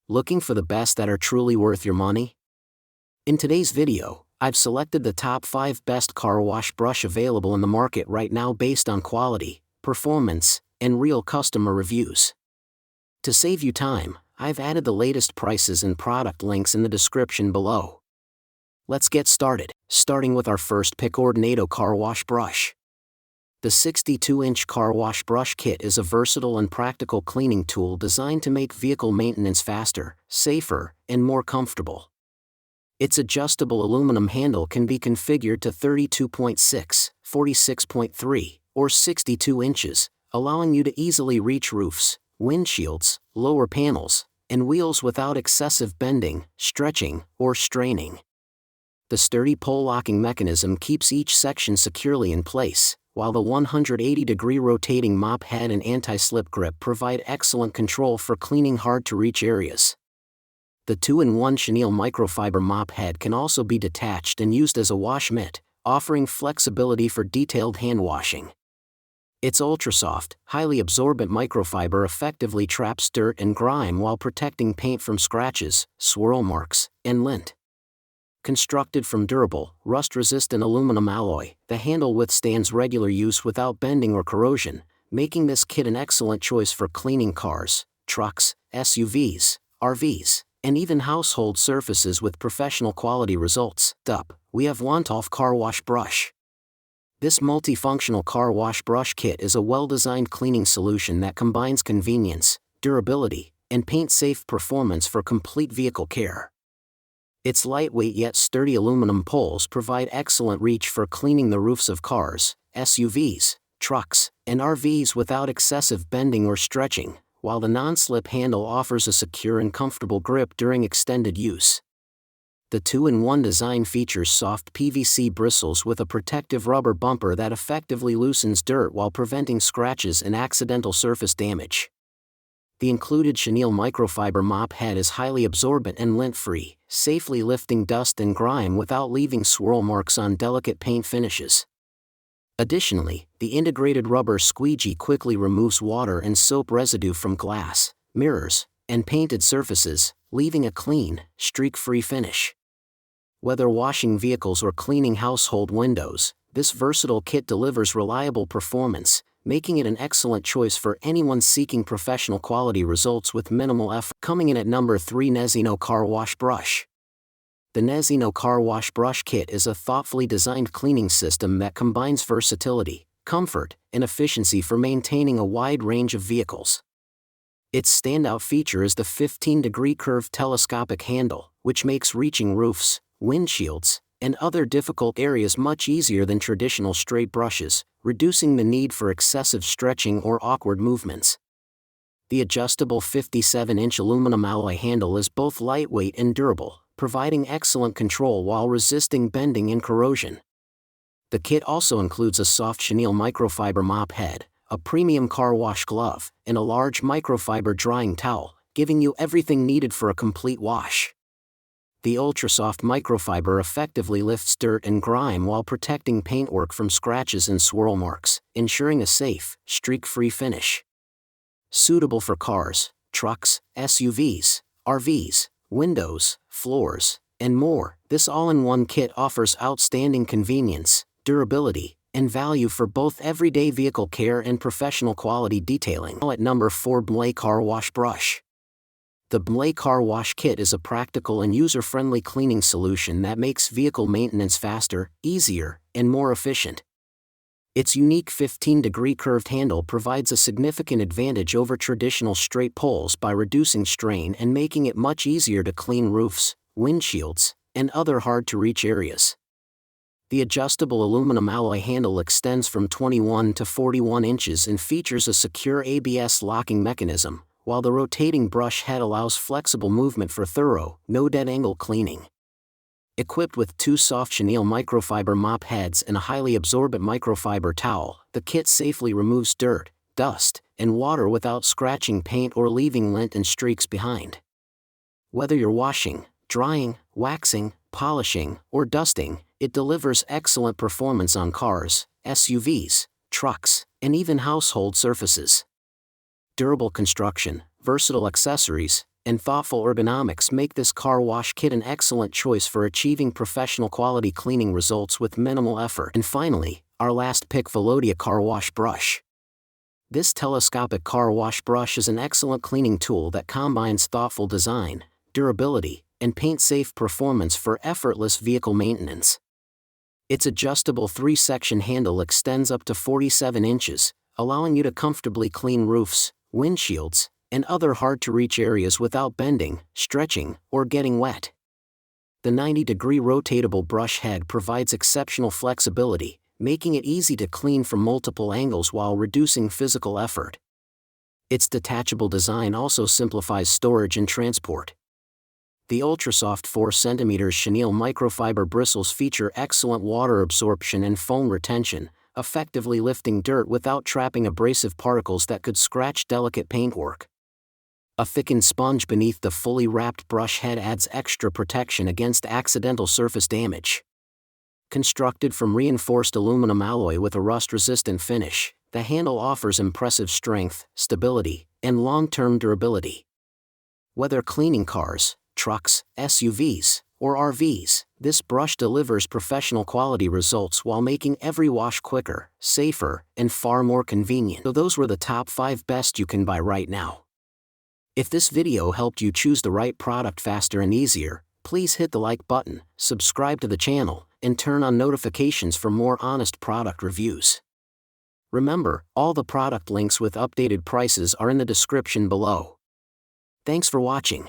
Looking for the best that are truly worth your money? In today's video, I've selected the top 5 best car wash brush available in the market right now based on quality, performance, and real customer reviews. To save you time, I've added the latest prices and product links in the description below. Let's get started, starting with our first pick: Ordinado Car Wash Brush. The 62-inch car wash brush kit is a versatile and practical cleaning tool designed to make vehicle maintenance faster, safer, and more comfortable. Its adjustable aluminum handle can be configured to 32.6, 46.3, or 62 inches, allowing you to easily reach roofs, windshields, lower panels, and wheels without excessive bending, stretching, or straining. The sturdy pole-locking mechanism keeps each section securely in place, while the 180-degree rotating mop head and anti-slip grip provide excellent control for cleaning hard-to-reach areas. The 2-in-1 chenille microfiber mop head can also be detached and used as a wash mitt, offering flexibility for detailed hand washing. Its ultra-soft, highly absorbent microfiber effectively traps dirt and grime while protecting paint from scratches, swirl marks, and lint. Constructed from durable, rust-resistant aluminum alloy, the handle withstands regular use without bending or corrosion, making this kit an excellent choice for cleaning cars, trucks, SUVs, RVs, and even household surfaces with professional quality results. Up, we have Wantolf Car Wash Brush. This multifunctional car wash brush kit is a well-designed cleaning solution that combines convenience, durability, and paint-safe performance for complete vehicle care. Its lightweight yet sturdy aluminum poles provide excellent reach for cleaning the roofs of cars, SUVs, trucks, and RVs without excessive bending or stretching, while the non-slip handle offers a secure and comfortable grip during extended use. The 2-in-1 design features soft PVC bristles with a protective rubber bumper that effectively loosens dirt while preventing scratches and accidental surface damage. The included chenille microfiber mop head is highly absorbent and lint-free, safely lifting dust and grime without leaving swirl marks on delicate paint finishes. Additionally, the integrated rubber squeegee quickly removes water and soap residue from glass, mirrors, and painted surfaces, leaving a clean, streak-free finish. Whether washing vehicles or cleaning household windows, this versatile kit delivers reliable performance, making it an excellent choice for anyone seeking professional quality results with minimal effort. Coming in at number 3: Nezino Car Wash Brush. The Nezino Car Wash Brush Kit is a thoughtfully designed cleaning system that combines versatility, comfort, and efficiency for maintaining a wide range of vehicles. Its standout feature is the 15-degree curved telescopic handle, which makes reaching roofs, windshields, and other difficult areas much easier than traditional straight brushes, reducing the need for excessive stretching or awkward movements. The adjustable 57-inch aluminum alloy handle is both lightweight and durable, providing excellent control while resisting bending and corrosion. The kit also includes a soft chenille microfiber mop head, a premium car wash glove, and a large microfiber drying towel, giving you everything needed for a complete wash. The ultra-soft microfiber effectively lifts dirt and grime while protecting paintwork from scratches and swirl marks, ensuring a safe, streak-free finish. Suitable for cars, trucks, SUVs, RVs, windows, floors, and more, this all-in-one kit offers outstanding convenience, durability, and value for both everyday vehicle care and professional quality detailing. At number 4: Bmlay Car Wash Brush. The Bmlay Car Wash Kit is a practical and user-friendly cleaning solution that makes vehicle maintenance faster, easier, and more efficient. Its unique 15-degree curved handle provides a significant advantage over traditional straight poles by reducing strain and making it much easier to clean roofs, windshields, and other hard-to-reach areas. The adjustable aluminum alloy handle extends from 21 to 41 inches and features a secure ABS locking mechanism, while the rotating brush head allows flexible movement for thorough, no dead-angle cleaning. Equipped with 2 soft chenille microfiber mop heads and a highly absorbent microfiber towel, the kit safely removes dirt, dust, and water without scratching paint or leaving lint and streaks behind. Whether you're washing, drying, waxing, polishing, or dusting, it delivers excellent performance on cars, SUVs, trucks, and even household surfaces. Durable construction, versatile accessories, and thoughtful ergonomics make this car wash kit an excellent choice for achieving professional quality cleaning results with minimal effort. And finally, our last pick, Velodia Car Wash Brush. This telescopic car wash brush is an excellent cleaning tool that combines thoughtful design, durability, and paint-safe performance for effortless vehicle maintenance. Its adjustable 3-section handle extends up to 47 inches, allowing you to comfortably clean roofs, windshields, and other hard-to-reach areas without bending, stretching, or getting wet. The 90-degree rotatable brush head provides exceptional flexibility, making it easy to clean from multiple angles while reducing physical effort. Its detachable design also simplifies storage and transport. The ultra-soft 4 cm chenille microfiber bristles feature excellent water absorption and foam retention, effectively lifting dirt without trapping abrasive particles that could scratch delicate paintwork. A thickened sponge beneath the fully wrapped brush head adds extra protection against accidental surface damage. Constructed from reinforced aluminum alloy with a rust-resistant finish, the handle offers impressive strength, stability, and long-term durability. Whether cleaning cars, trucks, SUVs, or RVs, this brush delivers professional quality results while making every wash quicker, safer, and far more convenient. So those were the top 5 best you can buy right now. If this video helped you choose the right product faster and easier, please hit the like button, subscribe to the channel, and turn on notifications for more honest product reviews. Remember, all the product links with updated prices are in the description below. Thanks for watching.